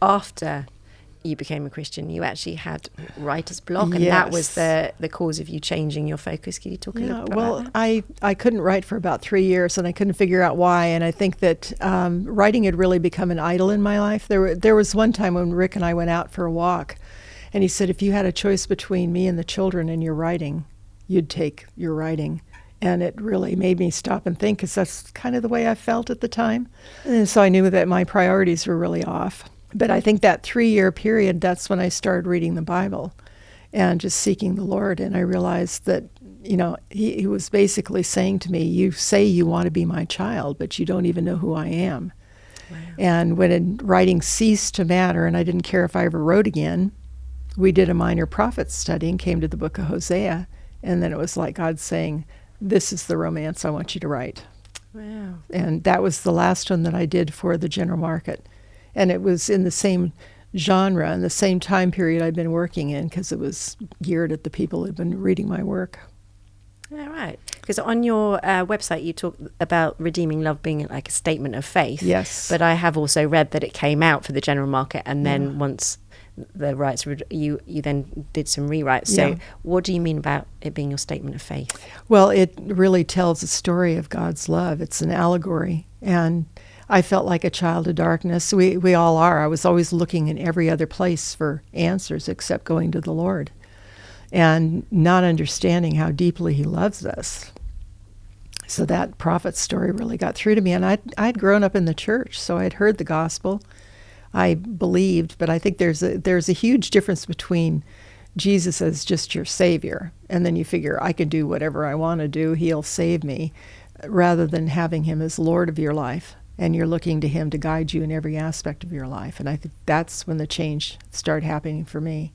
after you became a Christian, you actually had writer's block, and Yes. that was the cause of you changing your focus. Can you talk a little bit about that? I couldn't write for about 3 years, and I couldn't figure out why. And I think that writing had really become an idol in my life. There was one time when Rick and I went out for a walk, and he said, if you had a choice between me and the children and your writing, you'd take your writing. And it really made me stop and think, because that's kind of the way I felt at the time. And so I knew that my priorities were really off. But I think that 3-year period, that's when I started reading the Bible and just seeking the Lord. And I realized that, he was basically saying to me, you say you want to be my child, but you don't even know who I am. Wow. And when writing ceased to matter, and I didn't care if I ever wrote again, we did a minor prophets study and came to the book of Hosea. And then it was like God saying, this is the romance I want you to write. Wow. And that was the last one that I did for the general market. And it was in the same genre and the same time period I'd been working in, because it was geared at the people who'd been reading my work. All right. Because on your website, you talk about redeeming love being like a statement of faith. Yes. But I have also read that it came out for the general market, and then once the rights, you then did some rewrites. So what do you mean about it being your statement of faith? Well, it really tells a story of God's love. It's an allegory. And I felt like a child of darkness. We all are. I was always looking in every other place for answers except going to the Lord, and not understanding how deeply he loves us. So that prophet story really got through to me. And I'd grown up in the church, so I'd heard the gospel. I believed, but I think there's a huge difference between Jesus as just your Savior, and then you figure, I can do whatever I want to do, he'll save me, rather than having him as Lord of your life. And you're looking to him to guide you in every aspect of your life. And I think that's when the change started happening for me.